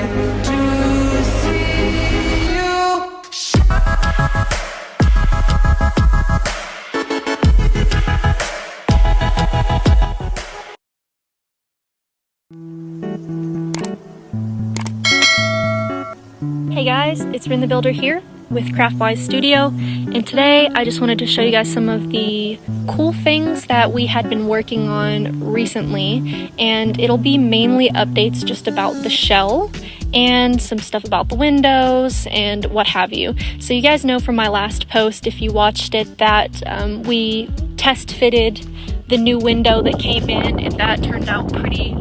to see you shine. Hey guys, it's Wrent the Builder here with Craftwise Studio, and today I just wanted to show you guys some of the cool things that we had been working on recently, and it'll be mainly updates just about the shell and some stuff about the windows and what have you. So you guys know from my last post, if you watched it, that we test fitted the new window that came in, and that turned out pretty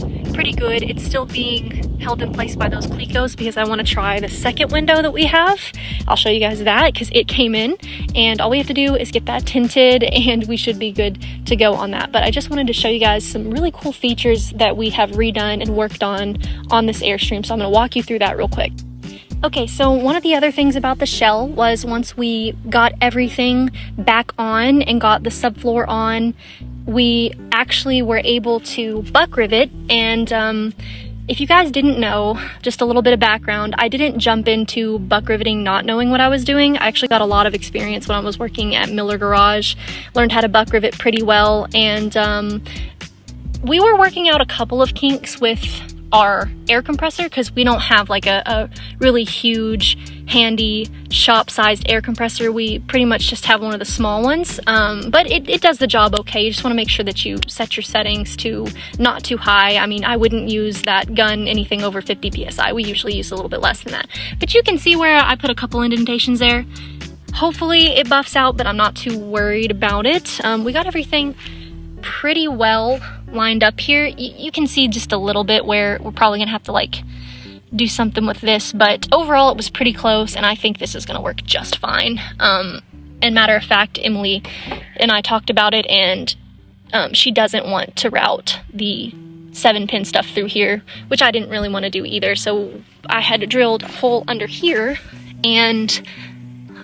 good. It's still being held in place by those clecos because I want to try the second window that we have. I'll show you guys that because it came in, and all we have to do is get that tinted and we should be good to go on that. But I just wanted to show you guys some really cool features that we have redone and worked on this Airstream, so I'm going to walk you through that real quick. Okay, so one of the other things about the shell was once we got everything back on and got the subfloor on, we actually were able to buck rivet. And if you guys didn't know, just a little bit of background, I didn't jump into buck riveting not knowing what I was doing. I actually got a lot of experience when I was working at Miller Garage, learned how to buck rivet pretty well, and we were working out a couple of kinks with our air compressor because we don't have like a really huge handy shop-sized air compressor. We pretty much just have one of the small ones, but it does the job okay. You just want to make sure that you set your settings to not too high. I mean, I wouldn't use that gun anything over 50 psi. We usually use a little bit less than that, but you can see where I put a couple indentations there. Hopefully it buffs out, but I'm not too worried about it. We got everything pretty well lined up here. You can see just a little bit where we're probably gonna have to like do something with this, but overall it was pretty close, and I think this is gonna work just fine. And matter of fact, Emily and I talked about it, and she doesn't want to route the 7-pin stuff through here, which I didn't really want to do either, so I had drilled a hole under here, and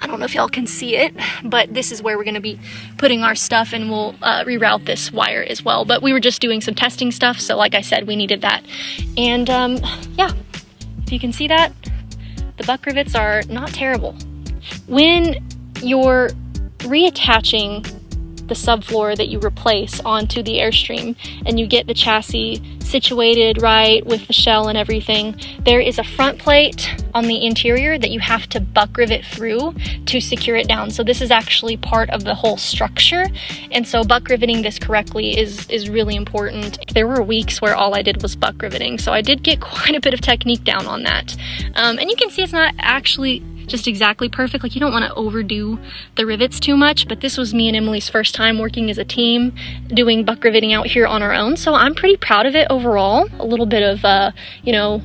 I don't know if y'all can see it, but this is where we're going to be putting our stuff, and we'll reroute this wire as well. But we were just doing some testing stuff, so like I said, we needed that. And yeah, if you can see that, the buck rivets are not terrible. When you're reattaching the subfloor that you replace onto the Airstream and you get the chassis situated right with the shell and everything, there is a front plate on the interior that you have to buck rivet through to secure it down. So this is actually part of the whole structure, and so buck riveting this correctly is really important. There were weeks where all I did was buck riveting, so I did get quite a bit of technique down on that. And you can see it's not actually just exactly perfect. Like, you don't want to overdo the rivets too much, but this was me and Emily's first time working as a team doing buck riveting out here on our own, so I'm pretty proud of it overall. A little bit of you know,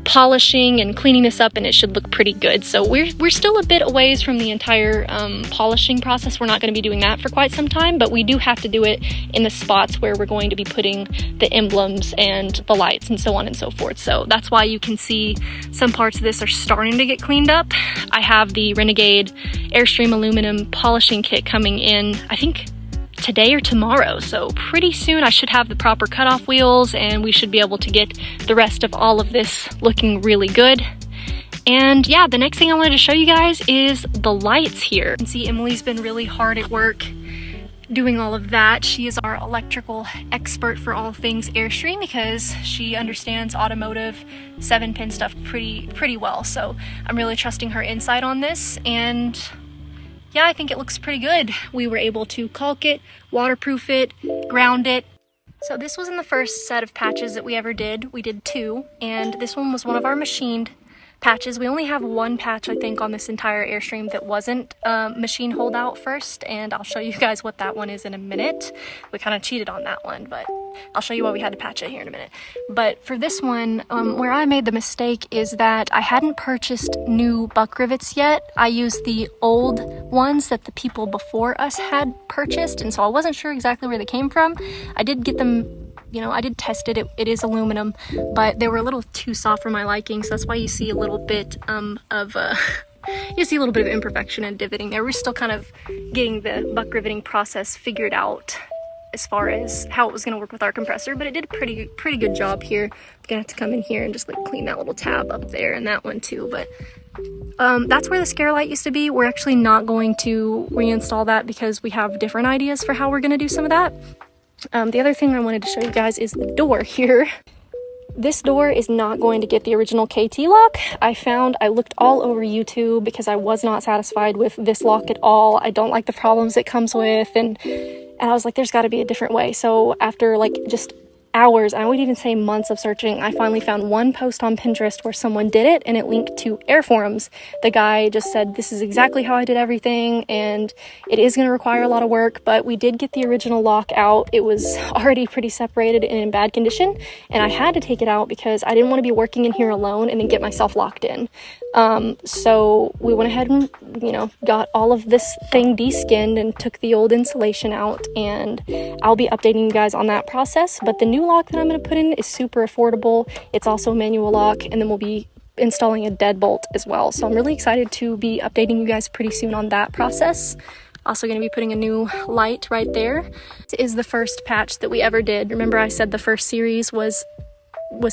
polishing and cleaning this up, and it should look pretty good. So we're still a bit a ways from the entire polishing process. We're not going to be doing that for quite some time, but we do have to do it in the spots where we're going to be putting the emblems and the lights and so on and so forth. So that's why you can see some parts of this are starting to get cleaned up. I have the Renegade Airstream aluminum polishing kit coming in, I think today or tomorrow, so pretty soon I should have the proper cutoff wheels, and we should be able to get the rest of all of this looking really good. And yeah, the next thing I wanted to show you guys is the lights here. You can see Emily's been really hard at work doing all of that. She is our electrical expert for all things Airstream because she understands automotive 7-pin stuff pretty well, so I'm really trusting her insight on this. And yeah, I think it looks pretty good. We were able to caulk it, waterproof it, ground it. So this wasn't the first set of patches that we ever did. We did 2, and this one was one of our machined patches. We only have one patch, I think, on this entire Airstream that wasn't machine holdout first, and I'll show you guys what that one is in a minute. We kind of cheated on that one, but I'll show you why we had to patch it here in a minute. But for this one, where I made the mistake is that I hadn't purchased new buck rivets yet. I used the old ones that the people before us had purchased, and so I wasn't sure exactly where they came from. I did get them, you know, I did test it. It is aluminum, but they were a little too soft for my liking, so that's why you see a little bit you see a little bit of imperfection and divoting there. We're still kind of getting the buck riveting process figured out as far as how it was going to work with our compressor, but it did a pretty good job here. I'm gonna have to come in here and just like clean that little tab up there and that one too. But that's where the scare light used to be. We're actually not going to reinstall that because we have different ideas for how we're going to do some of that. The other thing I wanted to show you guys is the door here. This door is not going to get the original KT lock. I looked all over YouTube because I was not satisfied with this lock at all. I don't like the problems it comes with, and I was like, there's got to be a different way. So after like just hours, I would even say months of searching, I finally found one post on Pinterest where someone did it, and it linked to Air Forums. The guy just said, this is exactly how I did everything, and it is going to require a lot of work, but we did get the original lock out. It was already pretty separated and in bad condition, and I had to take it out because I didn't want to be working in here alone and then get myself locked in. So we went ahead and, got all of this thing de-skinned and took the old insulation out, and I'll be updating you guys on that process. But the new lock that I'm going to put in is super affordable. It's also a manual lock, and then we'll be installing a deadbolt as well. So I'm really excited to be updating you guys pretty soon on that process. Also going to be putting a new light right there. This is the first patch that we ever did. Remember I said the first series was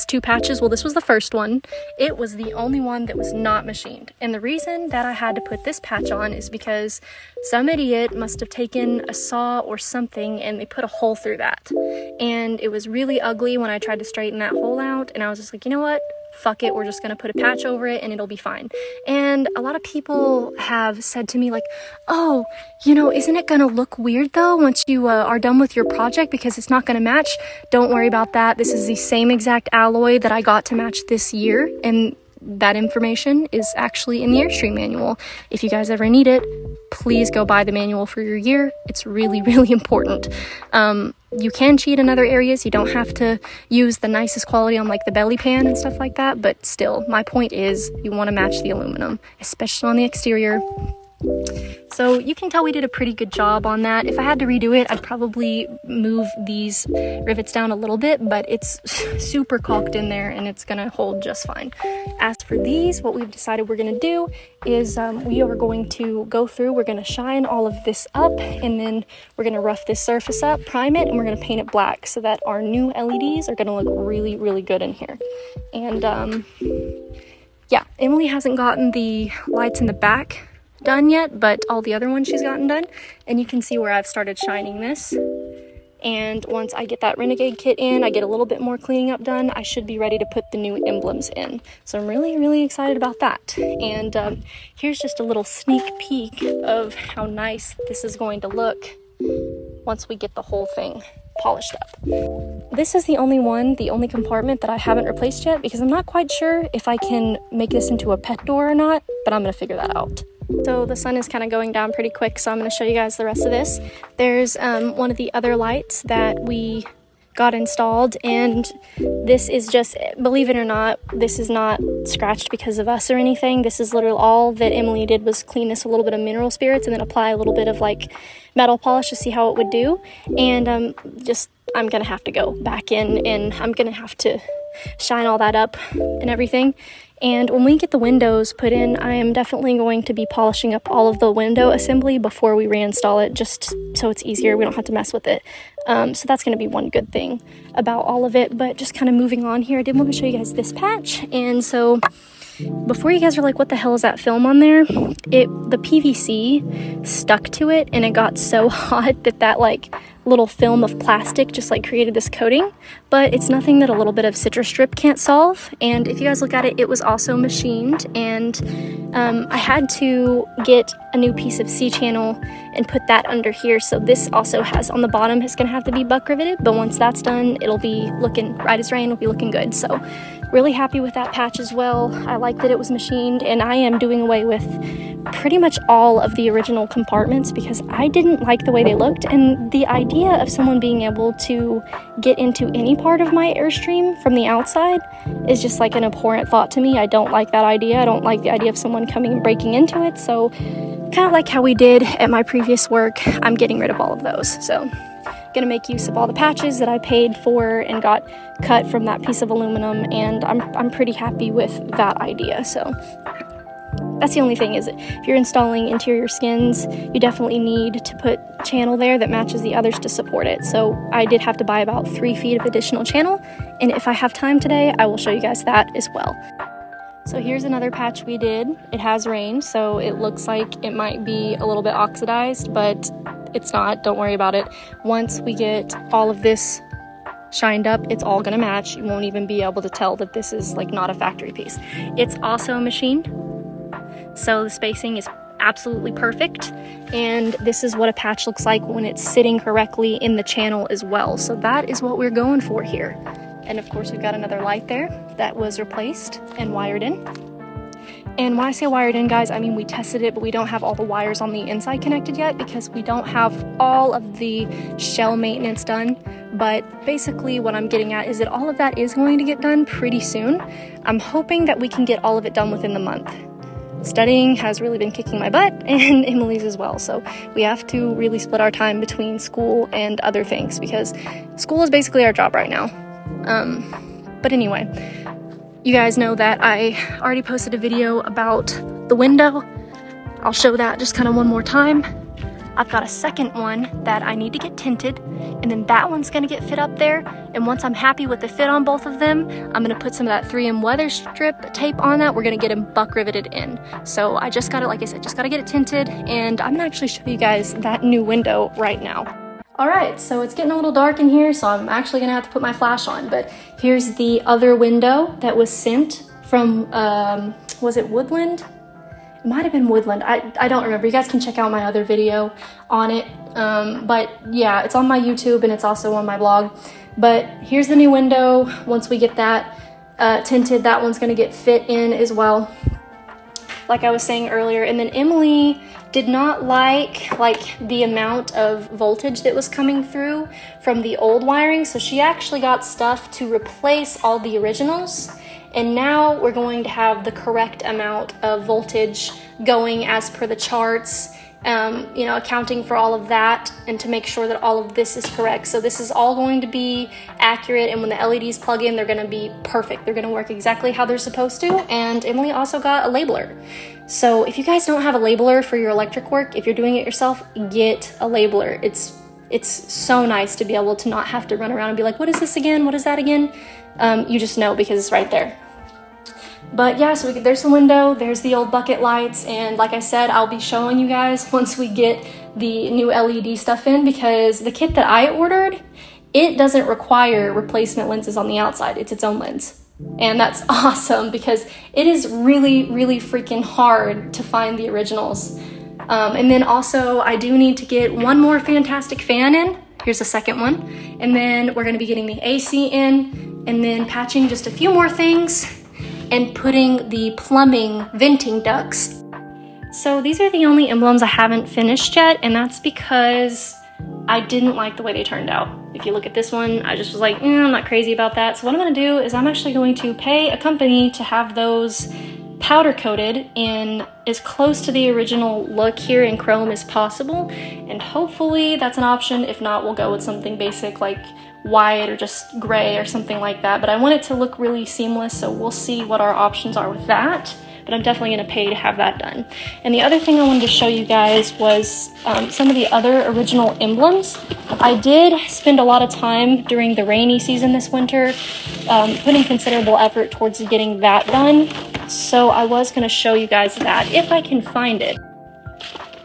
2 patches? Well, this was the first one. It was the only one that was not machined. And the reason that I had to put this patch on is because some idiot must have taken a saw or something and they put a hole through that. And it was really ugly when I tried to straighten that hole out, and I was just like, you know what? Fuck it, we're just gonna put a patch over it and it'll be fine. And a lot of people have said to me like, oh, isn't it gonna look weird though once you are done with your project because it's not gonna match? Don't worry about that. This is the same exact alloy that I got to match this year, and that information is actually in the Airstream manual. If you guys ever need it, please go buy the manual for your year. It's really, really important. You can cheat in other areas. You don't have to use the nicest quality on like the belly pan and stuff like that, but still, my point is you want to match the aluminum, especially on the exterior. So you can tell we did a pretty good job on that. If I had to redo it, I'd probably move these rivets down a little bit, but it's super caulked in there and it's gonna hold just fine. As for these, what we've decided we're gonna do is we are going to go through, we're gonna shine all of this up, and then we're gonna rough this surface up, prime it, and we're gonna paint it black so that our new LEDs are gonna look really, really good in here. And yeah, Emily hasn't gotten the lights in the back done yet, but all the other ones she's gotten done, and you can see where I've started shining this. And once I get that Renegade kit in, I get a little bit more cleaning up done, I should be ready to put the new emblems in. So I'm really, really excited about that. And here's just a little sneak peek of how nice this is going to look once we get the whole thing polished up. This is the only compartment that I haven't replaced yet because I'm not quite sure if I can make this into a pet door or not, but I'm gonna figure that out. So the sun is kind of going down pretty quick, so I'm going to show you guys the rest of this. There's one of the other lights that we got installed, and this is just, believe it or not, this is not scratched because of us or anything. This is literally all that Emily did was clean this a little bit of mineral spirits and then apply a little bit of like metal polish to see how it would do. And I'm gonna have to go back in and I'm gonna have to shine all that up and everything. And when we get the windows put in, I am definitely going to be polishing up all of the window assembly before we reinstall it, just so it's easier, we don't have to mess with it. So that's going to be one good thing about all of it. But just kind of moving on here, I did want to show you guys this patch. And so before you guys are like, what the hell is that film on there? The PVC stuck to it, and it got so hot that like little film of plastic just like created this coating. But it's nothing that a little bit of citrus strip can't solve. And if you guys look at it, it was also machined, and I had to get a new piece of C-channel and put that under here. So this also has on the bottom, it's gonna have to be buck riveted, but once that's done, it'll be looking right as rain, it'll be looking good. So really happy with that patch as well. I like that it was machined, and I am doing away with pretty much all of the original compartments because I didn't like the way they looked, and the idea of someone being able to get into any part of my Airstream from the outside is just like an abhorrent thought to me. I don't like that idea. I don't like the idea of someone coming and breaking into it. So kind of like how we did at my previous work, I'm getting rid of all of those. So gonna make use of all the patches that I paid for and got cut from that piece of aluminum, and I'm pretty happy with that idea. So that's the only thing, is if you're installing interior skins, you definitely need to put channel there that matches the others to support it. So I did have to buy about 3 feet of additional channel, and if I have time today, I will show you guys that as well. So here's another patch we did. It has rained, so it looks like it might be a little bit oxidized, but it's not, don't worry about it. Once we get all of this shined up, it's all gonna match. You won't even be able to tell that this is like not a factory piece. It's also machined, so the spacing is absolutely perfect, and this is what a patch looks like when it's sitting correctly in the channel as well. So that is what we're going for here. And of course we've got another light there that was replaced and wired in. And when I say wired in, guys, I mean we tested it, but we don't have all the wires on the inside connected yet because we don't have all of the shell maintenance done. But basically what I'm getting at is that all of that is going to get done pretty soon. I'm hoping that we can get all of it done within the month. Studying has really been kicking my butt, and Emily's as well. So we have to really split our time between school and other things because school is basically our job right now. But anyway, you guys know that I already posted a video about the window. I'll show that just kind of one more time. I've got a second one that I need to get tinted, and then that one's gonna get fit up there. And once I'm happy with the fit on both of them, I'm gonna put some of that 3M weather strip tape on that. We're gonna get them buck riveted in. So I just gotta, like I said, just gotta get it tinted, and I'm gonna actually show you guys that new window right now. All right, so it's getting a little dark in here, so I'm actually gonna have to put my flash on, but here's the other window that was sent from, was it Woodland? It might have been Woodland, I don't remember. You guys can check out my other video on it, but yeah, it's on my YouTube and it's also on my blog. But here's the new window. Once we get that tinted, that one's gonna get fit in as well, like I was saying earlier. And then Emily did not like the amount of voltage that was coming through from the old wiring, so she actually got stuff to replace all the originals, and now we're going to have the correct amount of voltage going as per the charts, you know, accounting for all of that and to make sure that all of this is correct. So this is all going to be accurate, and when the LEDs plug in, they're going to be perfect. They're going to work exactly how they're supposed to. And Emily also got a labeler. So if you guys don't have a labeler for your electric work, if you're doing it yourself, get a labeler. It's so nice to be able to not have to run around and be like, what is this again? What is that again? You just know because it's right there. But yeah, so there's the window, there's the old bucket lights, and like I said, I'll be showing you guys once we get the new LED stuff in, because the kit that I ordered, it doesn't require replacement lenses on the outside. It's its own lens. And that's awesome because it is really, really freaking hard to find the originals. And then also I do need to get one more fantastic fan in. Here's the second one. And then we're gonna be getting the AC in, and then patching just a few more things and putting the plumbing venting ducts. So these are the only emblems I haven't finished yet, and that's because I didn't like the way they turned out. If you look at this one, I just was like, I'm not crazy about that. So what I'm gonna do is I'm actually going to pay a company to have those powder coated in as close to the original look here in chrome as possible. And hopefully that's an option. If not, we'll go with something basic like white or just gray or something like that. But I want it to look really seamless, so we'll see what our options are with that. But I'm definitely gonna pay to have that done. And the other thing I wanted to show you guys was some of the other original emblems. I did spend a lot of time during the rainy season this winter putting considerable effort towards getting that done. So I was gonna show you guys that if I can find it.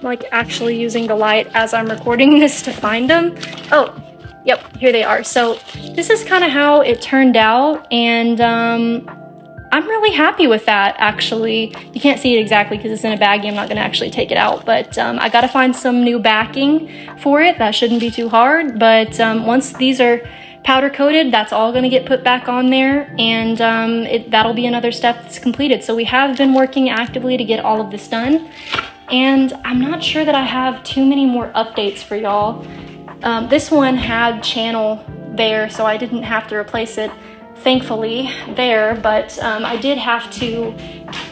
Like actually using the light as I'm recording this to find them. Oh, yep, here they are. So this is kind of how it turned out, and I'm really happy with that, actually. You can't see it exactly because it's in a baggie. I'm not gonna actually take it out, but I gotta find some new backing for it. That shouldn't be too hard, but once these are powder coated, that's all gonna get put back on there, and that'll be another step that's completed. So we have been working actively to get all of this done, and I'm not sure that I have too many more updates for y'all. This one had channel there, so I didn't have to replace it. thankfully there, but I did have to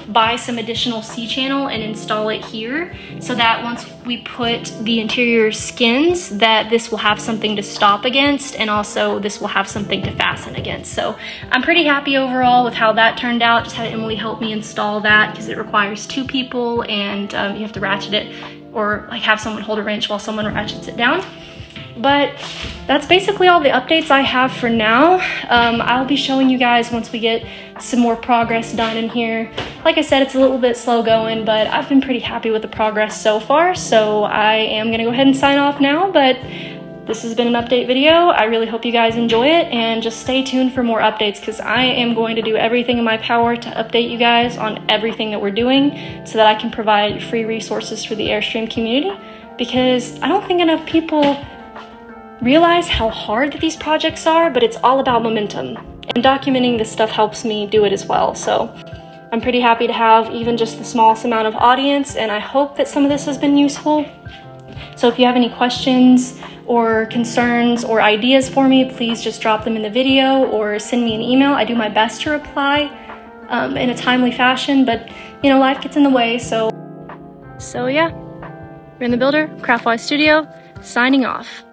buy some additional C-channel and install it here so that once we put the interior skins, that this will have something to stop against, and also this will have something to fasten against. So I'm pretty happy overall with how that turned out. Just had Emily help me install that because it requires 2 people, and you have to ratchet it, or like have someone hold a wrench while someone ratchets it down. But that's basically all the updates I have for now. I'll be showing you guys once we get some more progress done in here. Like I said, it's a little bit slow going, but I've been pretty happy with the progress so far, so I am gonna go ahead and sign off now. But this has been an update video. I really hope you guys enjoy it, and just stay tuned for more updates because I am going to do everything in my power to update you guys on everything that we're doing so that I can provide free resources for the Airstream community, because I don't think enough people realize how hard that these projects are, but it's all about momentum, and documenting this stuff helps me do it as well. So I'm pretty happy to have even just the smallest amount of audience, and I hope that some of this has been useful. So if you have any questions or concerns or ideas for me, please just drop them in the video or send me an email. I do my best to reply in a timely fashion, but you know, life gets in the way. So yeah, Wrent the Builder, Craftwise Studio, signing off.